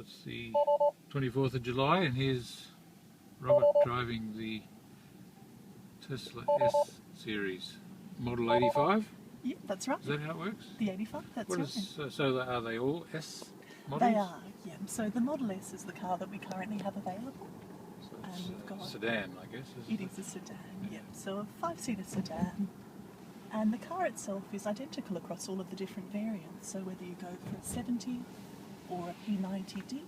It's the 24th of July and here's Robert driving the Tesla S series, Model 85. Yeah, that's right. Is that how it works? The 85, that's right. So are they all S models? They are, yeah. So the Model S is the car that we currently have available. So And it's we've got a sedan, I guess. It is a sedan, yeah. So a 5-seater sedan. And the car itself is identical across all of the different variants. So whether you go for a 70 or a P90D,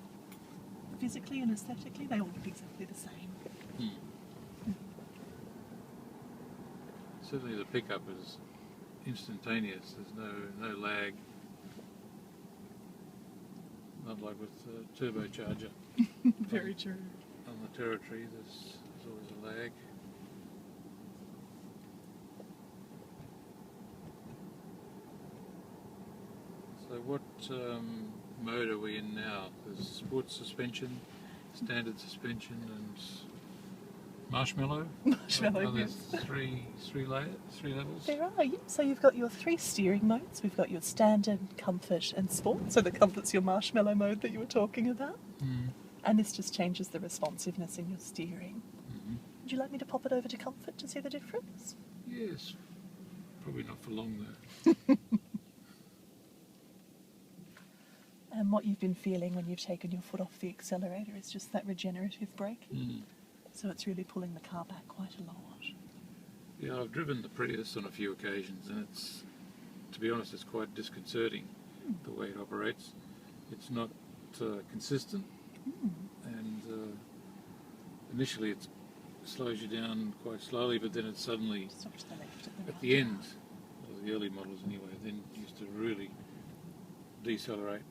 physically and aesthetically, they all look exactly the same. Certainly the pickup is instantaneous. There's no lag. Not like with the turbocharger. Very true. On the territory, there's always a lag. So what mode are we in now? There's sports suspension, standard suspension, and marshmallow. Marshmallow, Are there yes. three levels? There are, yeah. So you've got your 3 steering modes. We've got your standard, comfort and sport. So the comfort's your marshmallow mode that you were talking about. And this just changes the responsiveness in your steering. Would you like me to pop it over to comfort to see the difference? Yes. Probably not for long though. And what you've been feeling when you've taken your foot off the accelerator is just that regenerative braking. So it's really pulling the car back quite a lot. Yeah, I've driven the Prius on a few occasions and it's, to be honest, it's quite disconcerting the way it operates. It's not consistent and initially it slows you down quite slowly, but then it's suddenly, Just off to the left at the end, of the early models anyway, then it used to really decelerate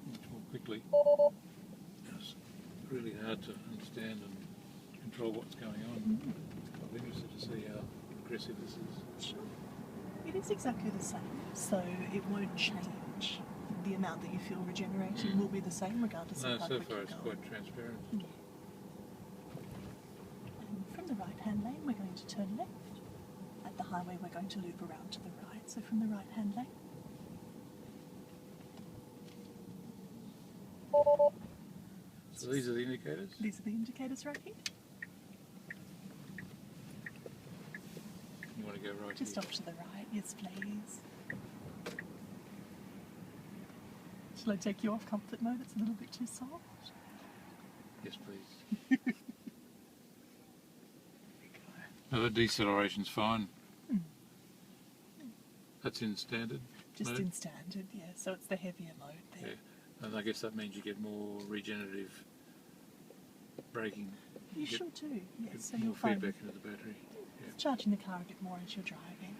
much more quickly. It's really hard to understand and control what's going on. I'm interested to see how aggressive this is. Sure. It is exactly the same, so it won't change. The amount that you feel regenerating will be the same regardless No, of how so quick far you it's go. quite transparent. Yeah. And from the right-hand lane, we're going to turn left. At the highway, we're going to loop around to the right. So from the right-hand lane. So these are the indicators? These are the indicators right here. You want to go right Just here? off to the right, yes please. Shall I take you off comfort mode? It's a little bit too soft. Yes, please. No, the deceleration's fine. That's in standard Just mode? in standard, yeah. So it's the heavier mode there. Yeah, and I guess that means you get more regenerative braking. You get sure do, yes. So more you'll find feedback into the battery. it's charging the car a bit more as you're driving.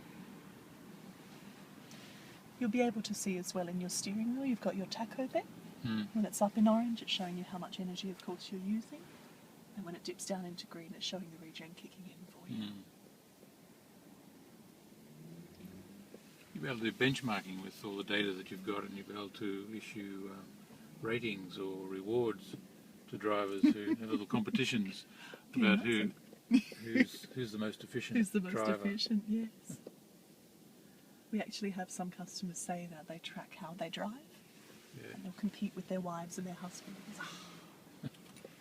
You'll be able to see as well in your steering wheel, you've got your tacho there. When it's up in orange, it's showing you how much energy, of course, you're using. And when it dips down into green, it's showing the regen kicking in for you. You'll be able to do benchmarking with all the data that you've got, and you'll be able to issue ratings or rewards to drivers who have little competitions about who's the most efficient Who's the most driver. efficient, yes. We actually have some customers say that they track how they drive. Yeah. And they'll compete with their wives and their husbands.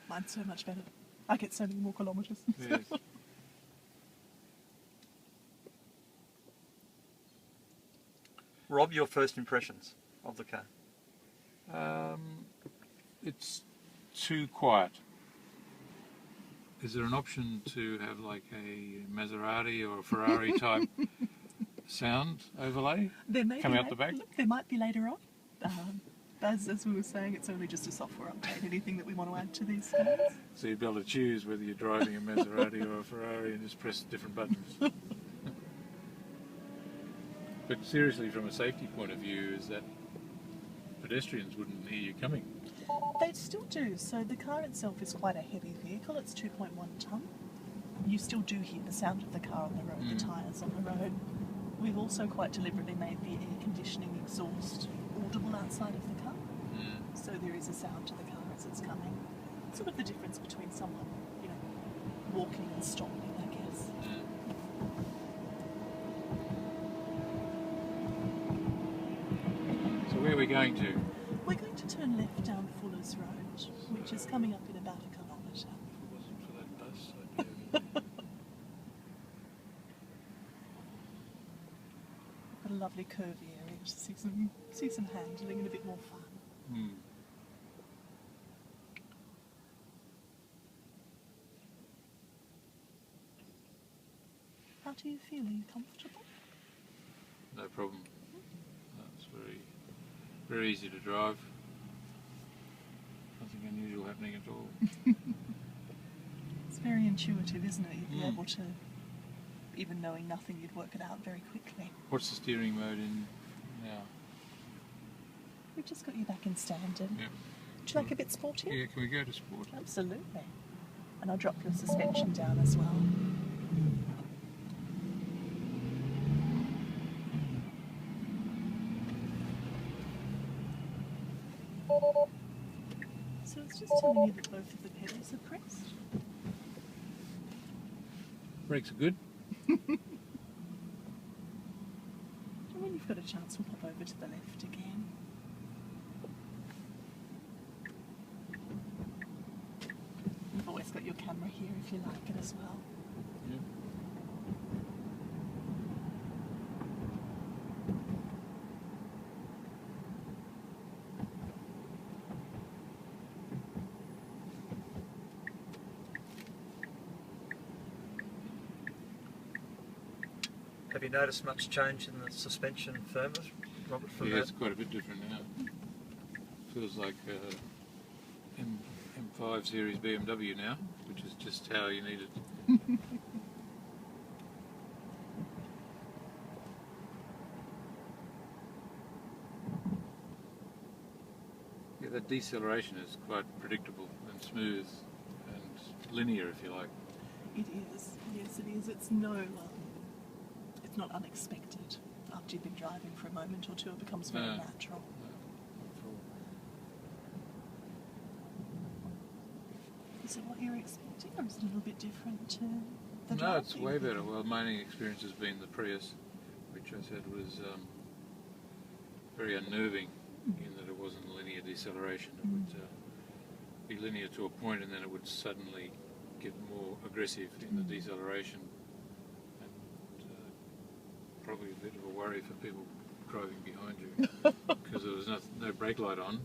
Mine's so much better. I get so many more kilometres. Yes. Rob, your first impressions of the car? It's too quiet. Is there an option to have like a Maserati or a Ferrari type sound overlay There may coming be out the back? Look, there might be later on. As we were saying, it's only just a software update. Anything that we want to add to these cars. So you'd be able to choose whether you're driving a Maserati or a Ferrari and just press different buttons. But seriously, from a safety point of view, is that pedestrians wouldn't hear you coming. They still do. So the car itself is quite a heavy vehicle. It's 2.1 tonne. You still do hear the sound of the car on the road, the tyres on the road. We've also quite deliberately made the air conditioning exhaust audible outside of the car. So there is a sound to the car as it's coming. It's sort of the difference between someone, walking and stopping, I guess. So where are we going to? We're going to turn left down Fuller's Road, which is coming up in about a kilometre. If it wasn't for that bus, I'd be Got a lovely curvy area to see some handling and a bit more fun. Hmm. How do you feel? Are you comfortable? No problem. It's very easy to drive. Nothing unusual happening at all. It's very intuitive, isn't it? You'd be Mm. able to, even knowing nothing, you'd work it out very quickly. What's the steering mode in now? We've just got you back in standard. Yeah. Would you like a bit sportier? Yeah, can we go to sport? Absolutely. And I'll drop your suspension down as well. So it's just telling you that both of the pedals are pressed. Brakes are good. And when you've got a chance, we'll pop over to the left again. You've always got your camera here if you like it as well. Yeah. Have you noticed much change in the suspension firmness, Robert, from Yeah, that? it's quite a bit different now. Feels like M5 Series BMW now, which is just how you need it. Yeah, that deceleration is quite predictable and smooth and linear, if you like. It is. Yes, it is. It's it's not unexpected. After you've been driving for a moment or two, it becomes very No. natural. Is it what you were expecting, or is it a little bit different to the No, drive it's that you way had? better. Well, my only experience has been the Prius, which I said was very unnerving in that it wasn't linear deceleration. It would be linear to a point and then it would suddenly get more aggressive in the deceleration. And probably a bit of a worry for people driving behind you because there was no brake light on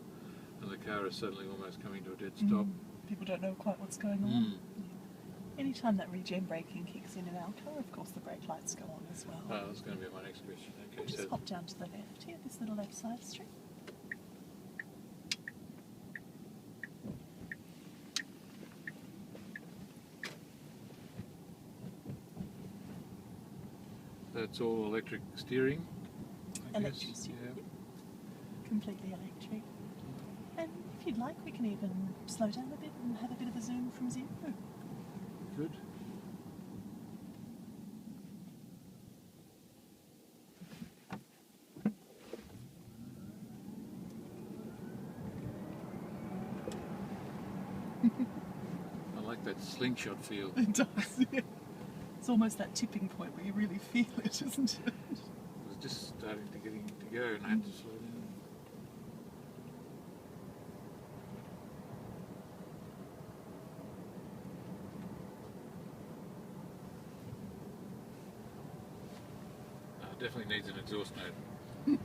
and the car is suddenly almost coming to a dead stop. People don't know quite what's going on. Anytime that regen braking kicks in our car, of course the brake lights go on as well. Oh, that's going to be my next question. We'll Okay, just so hop down to the left here, this little left side street. that's all electric steering. I guess. Electric steering, Yeah. completely electric. And if you'd like, we can even slow down a bit and have a bit of a zoom from zero. Good. I like that slingshot feel. It does, yeah. It's almost that tipping point where you really feel it, isn't it? It was just starting to getting to go and I had to slow down. It definitely needs an exhaust note.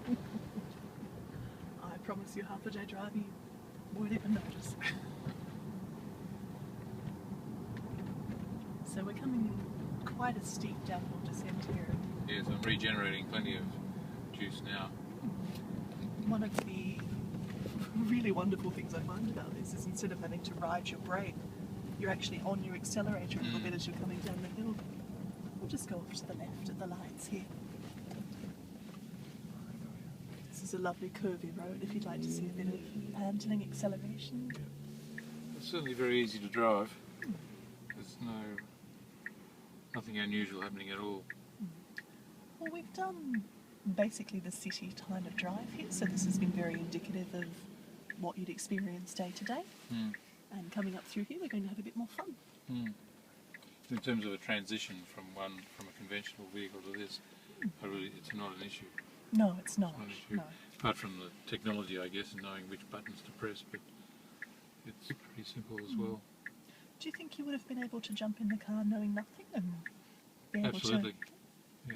I promise you, half a day driving, you won't even notice. So we're coming quite a steep downhill descent here. Yes, I'm regenerating plenty of juice now. One of the really wonderful things I find about this is instead of having to ride your brake, you're actually on your accelerator a little bit as you're coming down the hill. We'll just go off to the left at the lights here. This is a lovely curvy road if you'd like to see a bit of handling, acceleration. It's certainly very easy to drive. There's nothing unusual happening at all. Well, we've done basically the city kind of drive here, so this has been very indicative of what you'd experience day to day. And coming up through here, we're going to have a bit more fun. In terms of a transition from a conventional vehicle to this, it's not an issue. No, it's not. It's not an issue. No. apart from the technology, I guess, and knowing which buttons to press, but it's pretty simple as well. Do you think you would have been able to jump in the car knowing nothing and be able Absolutely. to... Yeah.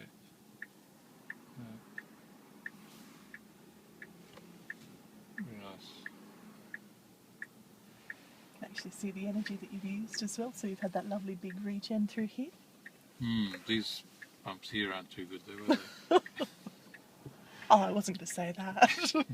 Very nice. You can actually see the energy that you've used as well, so you've had that lovely big regen through here. These bumps here aren't too good though, are they? Oh, I wasn't going to say that.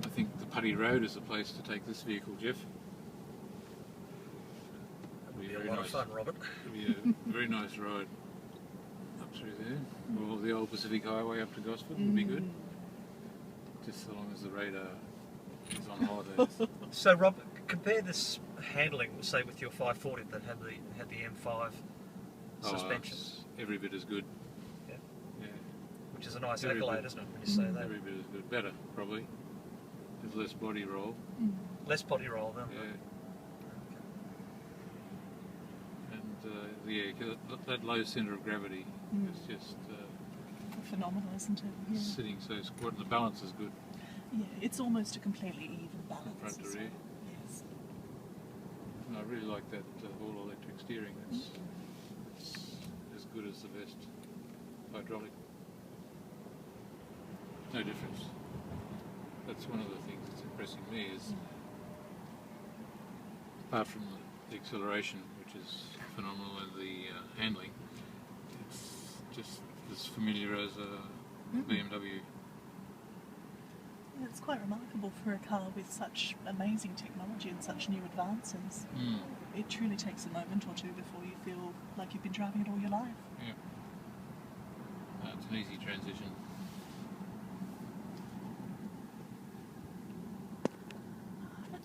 I think the Putty Road is the place to take this vehicle, Jeff. It'll be Be a very lot of nice. fun, Robert. It'll be a very nice ride up through there. Or the old Pacific Highway up to Gosford would be good. Just so long as the radar is on holidays. So, Rob, compare this handling, say, with your 540 that had the M5 suspension, It's every bit as good. Yeah. Yeah. which is a nice Every accolade, bit. isn't it, when you say that? Every bit as good. Better, probably. With less body roll. Less body roll, then. Yeah. And yeah, 'cause that low centre of gravity is just Phenomenal, isn't it? Yeah. sitting so squat, and the balance is good Yeah, it's almost a completely even balance. front to as rear. well. Yes. And I really like that all electric steering. It's as good as the best hydraulic. No difference. That's one of the things that's impressing me is, apart from the acceleration, which is phenomenal, and the handling, it's just as familiar as a BMW. Yeah, it's quite remarkable for a car with such amazing technology and such new advances. It truly takes a moment or two before you feel like you've been driving it all your life. Yeah. It's an easy transition.